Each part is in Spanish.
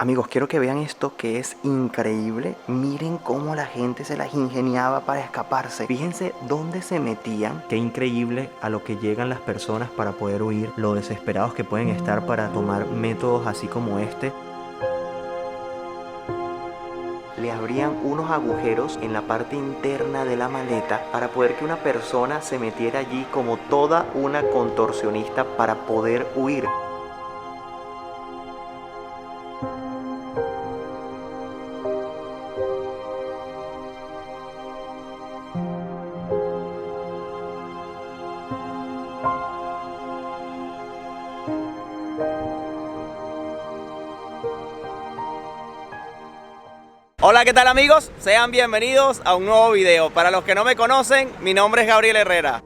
Amigos, quiero que vean esto que es increíble. Miren cómo la gente se las ingeniaba para escaparse. Fíjense dónde se metían. Qué increíble a lo que llegan las personas para poder huir. Lo desesperados que pueden estar para tomar métodos así como este. Le abrían unos agujeros en la parte interna de la maleta para poder que una persona se metiera allí como toda una contorsionista para poder huir. Hola, ¿qué tal amigos? Sean bienvenidos a un nuevo video. Para los que no me conocen, mi nombre es Gabriel Herrera.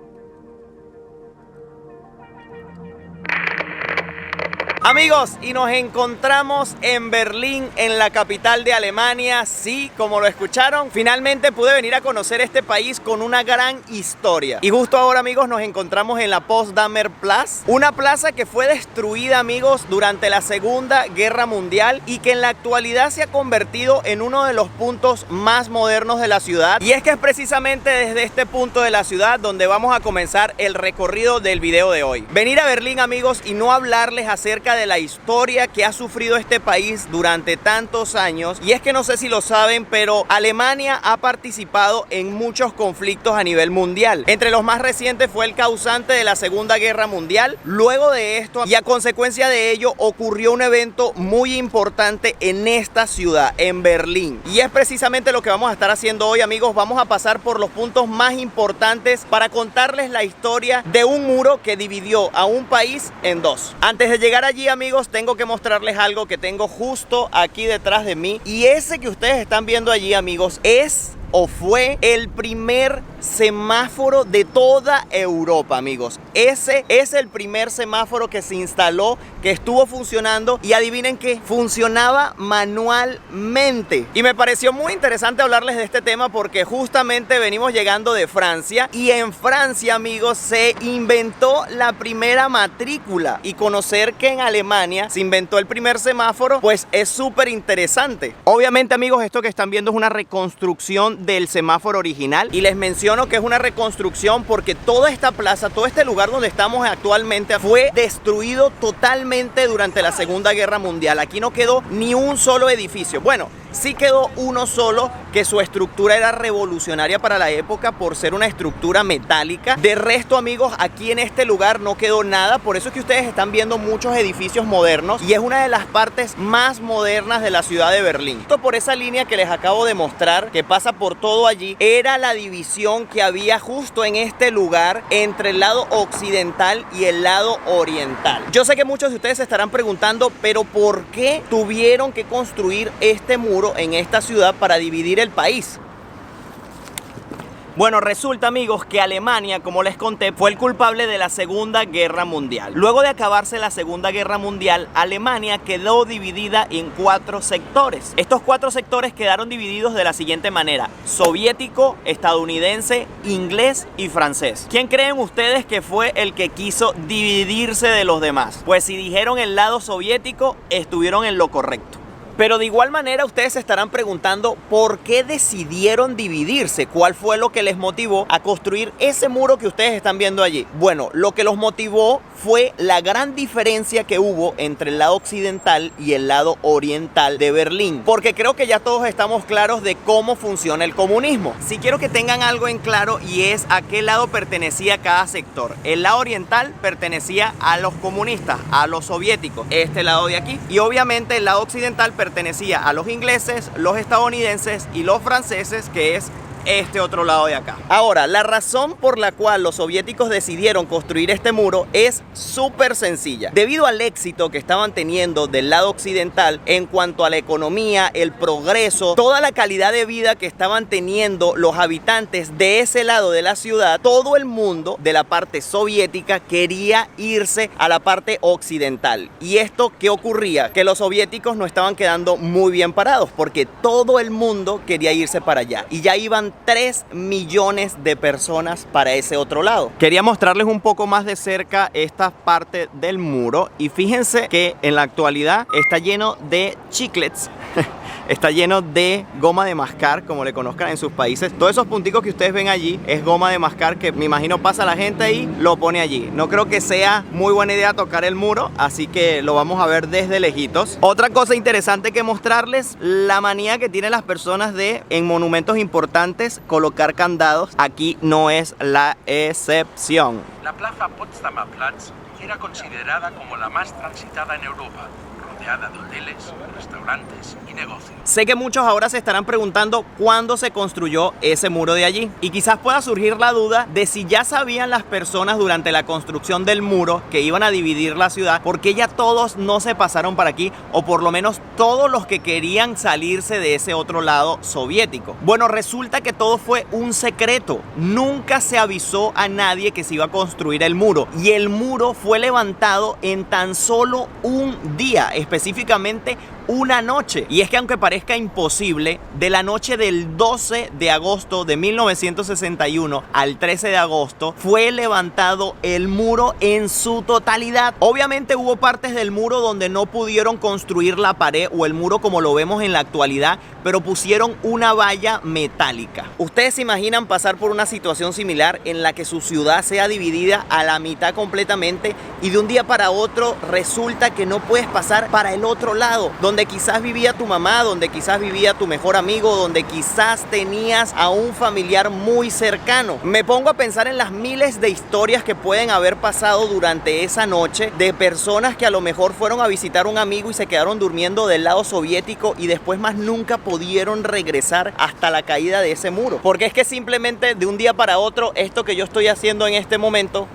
Amigos, y nos encontramos en Berlín, en la capital de Alemania. Sí, como lo escucharon, finalmente pude venir a conocer este país con una gran historia. Y justo ahora, amigos, nos encontramos en la Potsdamer Platz, una plaza que fue destruida, amigos, durante la Segunda Guerra Mundial y que en la actualidad se ha convertido en uno de los puntos más modernos de la ciudad. Y es que es precisamente desde este punto de la ciudad donde vamos a comenzar el recorrido del video de hoy. Venir a Berlín, amigos, y no hablarles acerca de la historia que ha sufrido este país durante tantos años. Y es que no sé si lo saben, pero Alemania ha participado en muchos conflictos a nivel mundial. Entre los más recientes fue el causante de la Segunda Guerra Mundial. Luego de esto, y a consecuencia de ello, ocurrió un evento muy importante en esta ciudad, en Berlín. Y es precisamente lo que vamos a estar haciendo hoy, amigos. Vamos a pasar por los puntos más importantes para contarles la historia de un muro que dividió a un país en dos. Antes de llegar allí, amigos, tengo que mostrarles algo que tengo justo aquí detrás de mí. Y ese que ustedes están viendo allí, amigos, es o fue el primer semáforo de toda Europa, amigos. Ese es el primer semáforo que se instaló, que estuvo funcionando, y adivinen qué, funcionaba manualmente. Y me pareció muy interesante hablarles de este tema porque justamente venimos llegando de Francia, y en Francia, amigos, se inventó la primera matrícula, y conocer que en Alemania se inventó el primer semáforo, pues es súper interesante. Obviamente, amigos, esto que están viendo es una reconstrucción del semáforo original, y les menciono que es una reconstrucción porque toda esta plaza, todo este lugar donde estamos actualmente fue destruido totalmente durante la Segunda Guerra Mundial. Aquí no quedó ni un solo edificio. Bueno, sí quedó uno solo, que su estructura era revolucionaria para la época por ser una estructura metálica. De resto, amigos, aquí en este lugar no quedó nada. Por eso es que ustedes están viendo muchos edificios modernos, y es una de las partes más modernas de la ciudad de Berlín. Esto por esa línea que les acabo de mostrar, que pasa por todo allí, era la división que había justo en este lugar entre el lado occidental y el lado oriental. Yo sé que muchos de ustedes se estarán preguntando, pero ¿por qué tuvieron que construir este muro en esta ciudad para dividir el país? Bueno, resulta, amigos, que Alemania, como les conté, fue el culpable de la Segunda Guerra Mundial. Luego de acabarse la Segunda Guerra Mundial, Alemania quedó dividida en 4 sectores. Estos 4 sectores quedaron divididos de la siguiente manera: soviético, estadounidense, inglés y francés. ¿Quién creen ustedes que fue el que quiso dividirse de los demás? Pues si dijeron el lado soviético, estuvieron en lo correcto. Pero de igual manera ustedes se estarán preguntando ¿por qué decidieron dividirse? ¿Cuál fue lo que les motivó a construir ese muro que ustedes están viendo allí? Bueno, lo que los motivó fue la gran diferencia que hubo entre el lado occidental y el lado oriental de Berlín. Porque creo que ya todos estamos claros de cómo funciona el comunismo. Sí quiero que tengan algo en claro, y es a qué lado pertenecía cada sector. El lado oriental pertenecía a los comunistas, a los soviéticos, este lado de aquí. Y obviamente el lado occidental pertenecía a los ingleses, los estadounidenses y los franceses, que es este otro lado de acá. Ahora, la razón por la cual los soviéticos decidieron construir este muro es súper sencilla. Debido al éxito que estaban teniendo del lado occidental en cuanto a la economía, el progreso, toda la calidad de vida que estaban teniendo los habitantes de ese lado de la ciudad, todo el mundo de la parte soviética quería irse a la parte occidental. ¿Y esto qué ocurría? Que los soviéticos no estaban quedando muy bien parados porque todo el mundo quería irse para allá, y ya iban 3 millones de personas para ese otro lado. Quería mostrarles un poco más de cerca esta parte del muro y fíjense que en la actualidad está lleno de chiclets. Está lleno de goma de mascar, como le conozcan en sus países. Todos esos punticos que ustedes ven allí es goma de mascar que me imagino pasa la gente y lo pone allí. No creo que sea muy buena idea tocar el muro, así que lo vamos a ver desde lejitos. Otra cosa interesante que mostrarles, la manía que tienen las personas de en monumentos importantes colocar candados. Aquí no es la excepción. La Plaza Potsdamer Platz era considerada como la más transitada en Europa, rodeada de hoteles, restaurantes y negocios. Sé que muchos ahora se estarán preguntando cuándo se construyó ese muro de allí y quizás pueda surgir la duda de si ya sabían las personas durante la construcción del muro que iban a dividir la ciudad, porque ya todos no se pasaron para aquí, o por lo menos todos los que querían salirse de ese otro lado soviético. Bueno, resulta que todo fue un secreto. Nunca se avisó a nadie que se iba a construir el muro, y el muro fue levantado en tan solo un día, específicamente una noche. Y es que aunque parezca imposible, de la noche del 12 de agosto de 1961 al 13 de agosto fue levantado el muro en su totalidad. Obviamente hubo partes del muro donde no pudieron construir la pared o el muro como lo vemos en la actualidad, pero pusieron una valla metálica. ¿Ustedes se imaginan pasar por una situación similar en la que su ciudad sea dividida a la mitad completamente y de un día para otro resulta que no puedes pasar para el otro lado, donde quizás vivía tu mamá, donde quizás vivía tu mejor amigo, donde quizás tenías a un familiar muy cercano? Me pongo a pensar en las miles de historias que pueden haber pasado durante esa noche de personas que a lo mejor fueron a visitar a un amigo y se quedaron durmiendo del lado soviético y después más nunca pudieron regresar hasta la caída de ese muro. Porque es que simplemente de un día para otro esto que yo estoy haciendo en este momento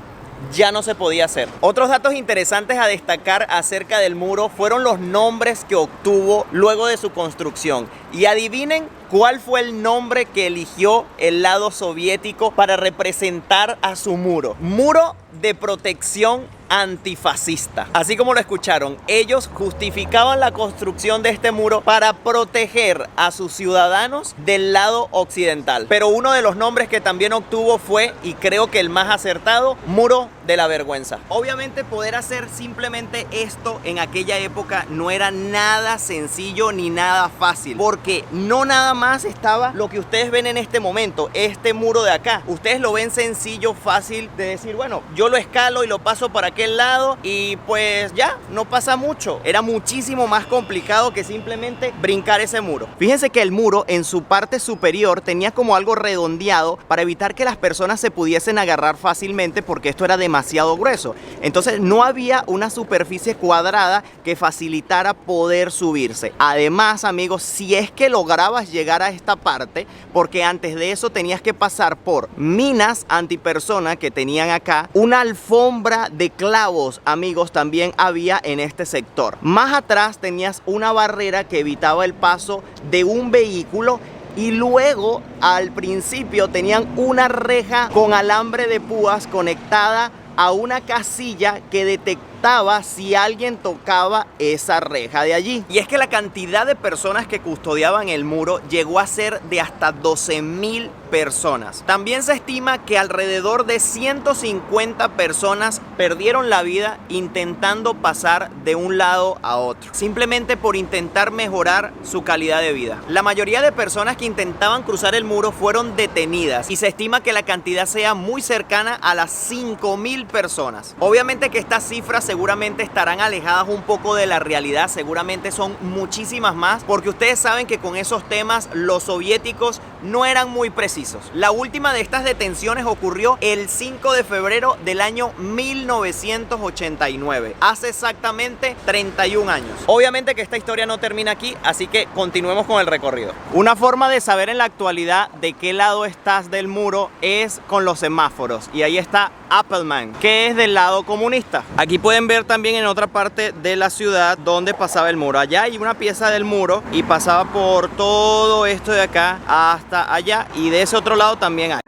ya no se podía hacer. Otros datos interesantes a destacar acerca del muro fueron los nombres que obtuvo luego de su construcción. Y adivinen cuál fue el nombre que eligió el lado soviético para representar a su muro. Muro de protección antifascista. Así como lo escucharon, ellos justificaban la construcción de este muro para proteger a sus ciudadanos del lado occidental. Pero uno de los nombres que también obtuvo fue, y creo que el más acertado, Muro de la Vergüenza. Obviamente poder hacer simplemente esto en aquella época no era nada sencillo ni nada fácil, porque no nada más estaba lo que ustedes ven en este momento, este muro de acá. Ustedes lo ven sencillo, fácil de decir, bueno, yo lo escalo y lo paso para aquel lado y pues ya, no pasa mucho. Era muchísimo más complicado que simplemente brincar ese muro. Fíjense que el muro en su parte superior tenía como algo redondeado para evitar que las personas se pudiesen agarrar fácilmente, porque esto era demasiado grueso. Entonces no había una superficie cuadrada que facilitara poder subirse. Además, amigos, si es que lograbas llegar a esta parte, porque antes de eso tenías que pasar por minas antipersona que tenían acá, una alfombra de clavos, amigos, también había en este sector. Más atrás tenías una barrera que evitaba el paso de un vehículo, y luego al principio tenían una reja con alambre de púas conectada a una casilla que detectaba si alguien tocaba esa reja de allí. Y es que la cantidad de personas que custodiaban el muro llegó a ser de hasta 12,000 personas. También se estima que alrededor de 150 personas perdieron la vida intentando pasar de un lado a otro, simplemente por intentar mejorar su calidad de vida. La mayoría de personas que intentaban cruzar el muro fueron detenidas y se estima que la cantidad sea muy cercana a las 5,000 personas. Obviamente que estas cifras seguramente estarán alejadas un poco de la realidad, seguramente son muchísimas más, porque ustedes saben que con esos temas los soviéticos no eran muy precisos. La última de estas detenciones ocurrió el 5 de febrero del año 1989, hace exactamente 31 años. Obviamente que esta historia no termina aquí, así que continuemos con el recorrido. Una forma de saber en la actualidad de qué lado estás del muro es con los semáforos, y ahí está Appelmann, que es del lado comunista. Aquí pueden ver también en otra parte de la ciudad donde pasaba el muro. Allá hay una pieza del muro y pasaba por todo esto de acá hasta allá, y de ese otro lado también hay.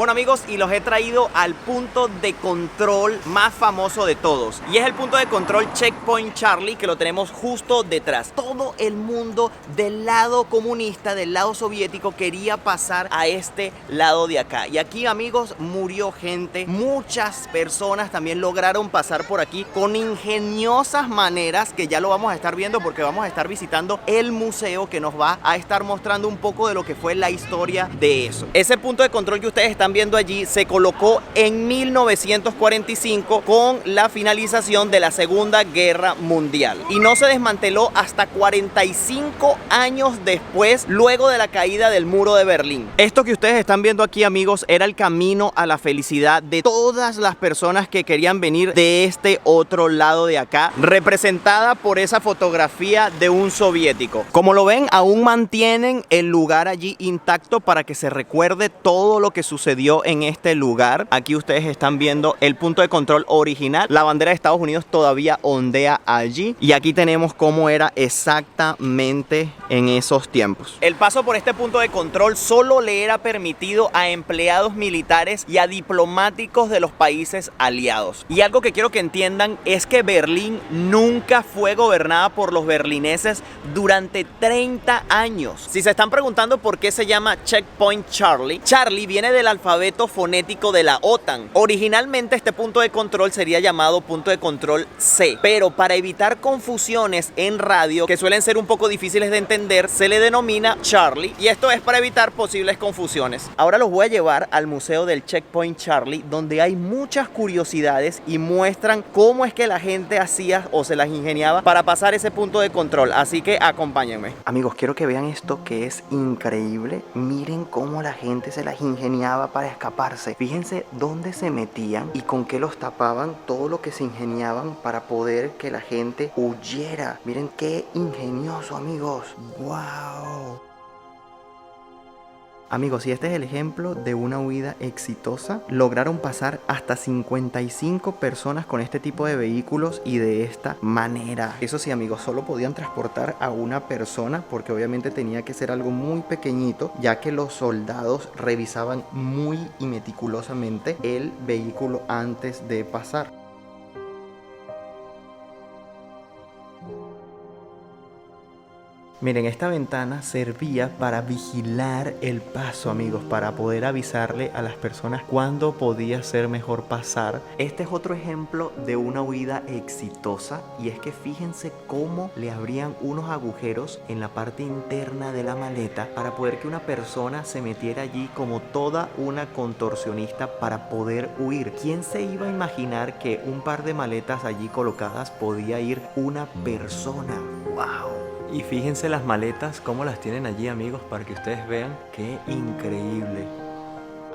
Bueno amigos, y los he traído al punto de control más famoso de todos, y es el punto de control Checkpoint Charlie, que lo tenemos justo detrás. Todo el mundo del lado comunista, del lado soviético, quería pasar a este lado de acá, y aquí amigos murió gente. Muchas personas también lograron pasar por aquí con ingeniosas maneras, que ya lo vamos a estar viendo porque vamos a estar visitando el museo que nos va a estar mostrando un poco de lo que fue la historia de eso. Ese punto de control que ustedes están viendo allí se colocó en 1945 con la finalización de la Segunda Guerra Mundial, y no se desmanteló hasta 45 años después, luego de la caída del muro de Berlín. Esto que ustedes están viendo aquí amigos era el camino a la felicidad de todas las personas que querían venir de este otro lado de acá, representada por esa fotografía de un soviético. Como lo ven, aún mantienen el lugar allí intacto para que se recuerde todo lo que sucedió en este lugar. Aquí ustedes están viendo el punto de control original. La bandera de Estados Unidos todavía ondea allí, y aquí tenemos cómo era exactamente en esos tiempos. El paso por este punto de control solo le era permitido a empleados militares y a diplomáticos de los países aliados. Y algo que quiero que entiendan es que Berlín nunca fue gobernada por los berlineses durante 30 años. Si se están preguntando por qué se llama Checkpoint Charlie, Charlie viene del alfabeto fonético de la OTAN. Originalmente este punto de control sería llamado punto de control C, pero para evitar confusiones en radio, que suelen ser un poco difíciles de entender, se le denomina Charlie, y esto es para evitar posibles confusiones. Ahora los voy a llevar al museo del Checkpoint Charlie, donde hay muchas curiosidades y muestran cómo es que la gente hacía o se las ingeniaba para pasar ese punto de control, así que acompáñenme. Amigos, quiero que vean esto que es increíble. Miren cómo la gente se las ingeniaba para escaparse. Fíjense dónde se metían y con qué los tapaban, todo lo que se ingeniaban para poder que la gente huyera. Miren qué ingenioso, amigos. ¡Wow! Amigos, y este es el ejemplo de una huida exitosa. Lograron pasar hasta 55 personas con este tipo de vehículos y de esta manera. Eso sí, amigos, solo podían transportar a una persona porque obviamente tenía que ser algo muy pequeñito, ya que los soldados revisaban muy y meticulosamente el vehículo antes de pasar. Miren, esta ventana servía para vigilar el paso, amigos, para poder avisarle a las personas cuándo podía ser mejor pasar. Este es otro ejemplo de una huida exitosa, y es que fíjense cómo le abrían unos agujeros en la parte interna de la maleta para poder que una persona se metiera allí como toda una contorsionista para poder huir. ¿Quién se iba a imaginar que un par de maletas allí colocadas podía ir una persona? ¡Wow! Y fíjense las maletas, cómo las tienen allí, amigos, para que ustedes vean qué increíble.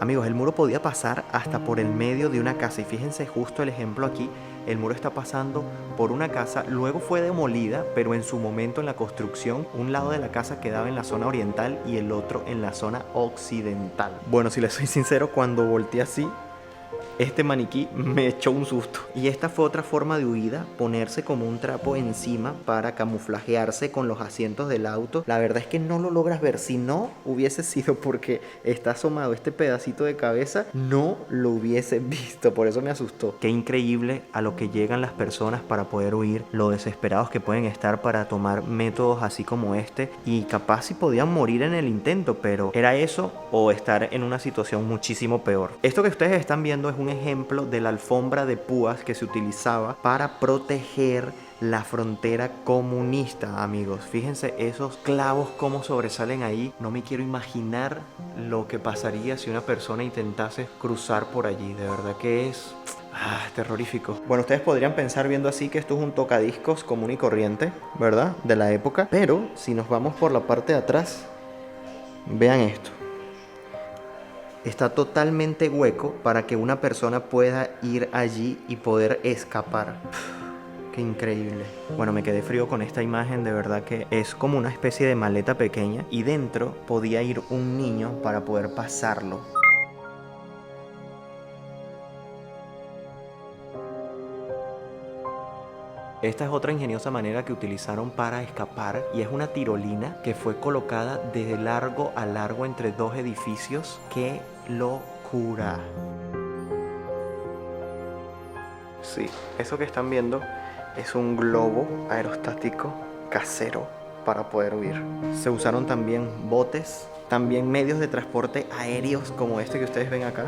Amigos, el muro podía pasar hasta por el medio de una casa, y fíjense justo el ejemplo aquí. El muro está pasando por una casa, luego fue demolida, pero en su momento en la construcción, un lado de la casa quedaba en la zona oriental y el otro en la zona occidental. Bueno, si les soy sincero, cuando volteé así, este maniquí me echó un susto. Y esta fue otra forma de huida, ponerse como un trapo encima para camuflajearse con los asientos del auto. La verdad es que no lo logras ver. Si no hubiese sido porque está asomado este pedacito de cabeza, no lo hubiese visto. Por eso me asustó. Qué increíble a lo que llegan las personas para poder huir, lo desesperados que pueden estar para tomar métodos así como este, y capaz si podían morir en el intento, pero era eso o estar en una situación muchísimo peor. Esto que ustedes están viendo es un ejemplo de la alfombra de púas que se utilizaba para proteger la frontera comunista, amigos. Fíjense esos clavos cómo sobresalen ahí. No me quiero imaginar lo que pasaría si una persona intentase cruzar por allí. De verdad que es terrorífico. Bueno, ustedes podrían pensar viendo así que esto es un tocadiscos común y corriente, ¿verdad? De la época. Pero si nos vamos por la parte de atrás, vean esto. Está totalmente hueco para que una persona pueda ir allí y poder escapar. Qué increíble. Bueno, me quedé frío con esta imagen. De verdad que es como una especie de maleta pequeña, y dentro podía ir un niño para poder pasarlo. Esta es otra ingeniosa manera que utilizaron para escapar, y es una tirolina que fue colocada de largo a largo entre dos edificios. ¡Qué locura! locura. Sí, eso que están viendo es un globo aerostático casero para poder huir. Se usaron también botes, también medios de transporte aéreos como este que ustedes ven acá.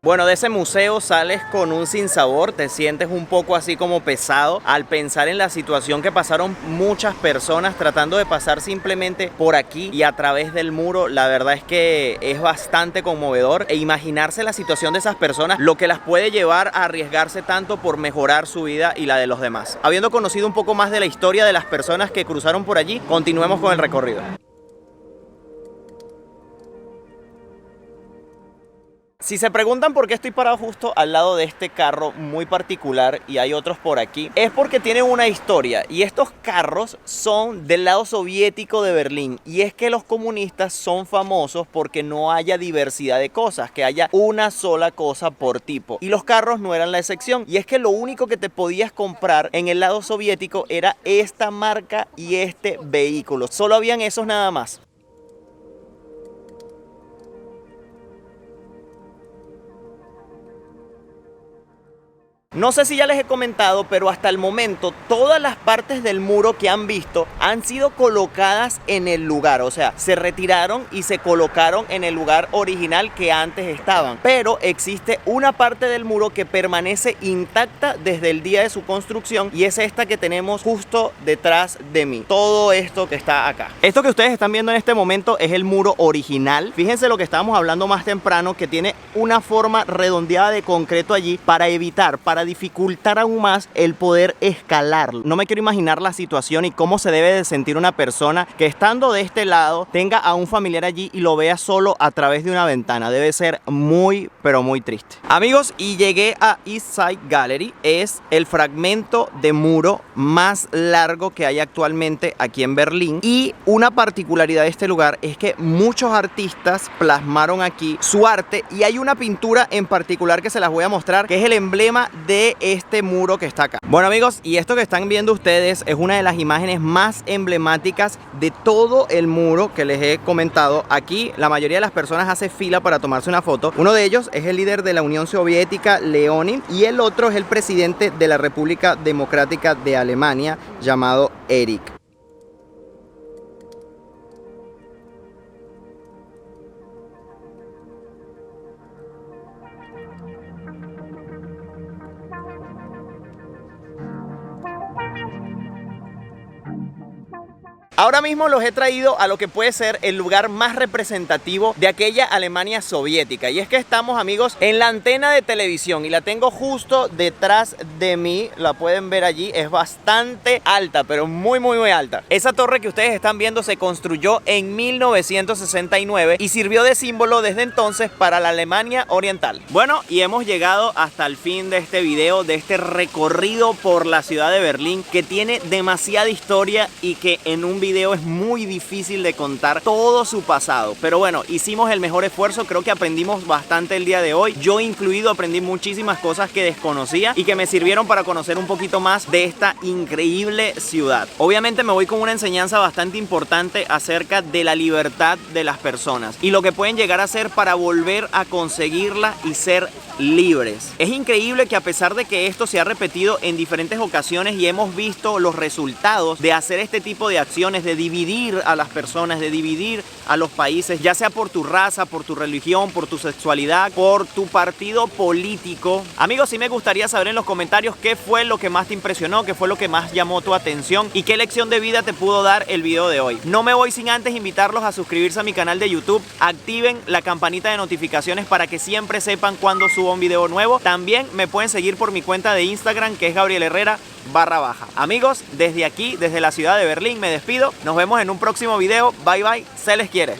Bueno, de ese museo sales con un sinsabor, te sientes un poco así como pesado al pensar en la situación que pasaron muchas personas tratando de pasar simplemente por aquí y a través del muro. La verdad es que es bastante conmovedor e imaginarse la situación de esas personas, lo que las puede llevar a arriesgarse tanto por mejorar su vida y la de los demás. Habiendo conocido un poco más de la historia de las personas que cruzaron por allí, continuemos con el recorrido. Si se preguntan por qué estoy parado justo al lado de este carro muy particular y hay otros por aquí, es porque tienen una historia y estos carros son del lado soviético de Berlín, y es que los comunistas son famosos porque no haya diversidad de cosas, que haya una sola cosa por tipo, y los carros no eran la excepción, y es que lo único que te podías comprar en el lado soviético era esta marca y este vehículo, solo habían esos nada más. No sé si ya les he comentado, pero hasta el momento todas las partes del muro que han visto han sido colocadas en el lugar, o sea, se retiraron y se colocaron en el lugar original que antes estaban, pero existe una parte del muro que permanece intacta desde el día de su construcción, y es esta que tenemos justo detrás de mí, todo esto que está acá. Esto que ustedes están viendo en este momento es el muro original. Fíjense lo que estábamos hablando más temprano, que tiene una forma redondeada de concreto allí para dificultar aún más el poder escalarlo. No me quiero imaginar la situación y cómo se debe de sentir una persona que estando de este lado tenga a un familiar allí y lo vea solo a través de una ventana. Debe ser muy, pero muy triste. Amigos, y llegué a East Side Gallery. Es el fragmento de muro más largo que hay actualmente aquí en Berlín, y una particularidad de este lugar es que muchos artistas plasmaron aquí su arte, y hay una pintura en particular que se las voy a mostrar, que es el emblema de este muro que está acá. Bueno amigos, y esto que están viendo ustedes es una de las imágenes más emblemáticas de todo el muro que les he comentado. Aquí la mayoría de las personas hace fila para tomarse una foto. Uno de ellos es el líder de la Unión Soviética, Lenin, y el otro es el presidente de la República Democrática de Alemania, llamado Erich. Ahora mismo los he traído a lo que puede ser el lugar más representativo de aquella Alemania soviética, y es que estamos, amigos, en la antena de televisión, y la tengo justo detrás de mí. La pueden ver allí, es bastante alta, pero muy alta. Esa torre que ustedes están viendo se construyó en 1969 y sirvió de símbolo desde entonces para la Alemania Oriental. Bueno, y hemos llegado hasta el fin de este video, de este recorrido por la ciudad de Berlín, que tiene demasiada historia y que en un video es muy difícil de contar todo su pasado, pero bueno, hicimos el mejor esfuerzo. Creo que aprendimos bastante el día de hoy, yo incluido. Aprendí muchísimas cosas que desconocía y que me sirvieron para conocer un poquito más de esta increíble ciudad. Obviamente me voy con una enseñanza bastante importante acerca de la libertad de las personas y lo que pueden llegar a hacer para volver a conseguirla y ser libres. Es increíble que a pesar de que esto se ha repetido en diferentes ocasiones y hemos visto los resultados de hacer este tipo de acciones, de dividir a las personas, de dividir a los países, ya sea por tu raza, por tu religión, por tu sexualidad, por tu partido político. Amigos, sí me gustaría saber en los comentarios qué fue lo que más te impresionó, qué fue lo que más llamó tu atención y qué lección de vida te pudo dar el video de hoy. No me voy sin antes invitarlos a suscribirse a mi canal de YouTube, activen la campanita de notificaciones para que siempre sepan cuando subo un video nuevo. También me pueden seguir por mi cuenta de Instagram, que es Gabriel Herrera _. Amigos, desde aquí, desde la ciudad de Berlín, me despido. Nos vemos en un próximo video. Bye bye, se les quiere.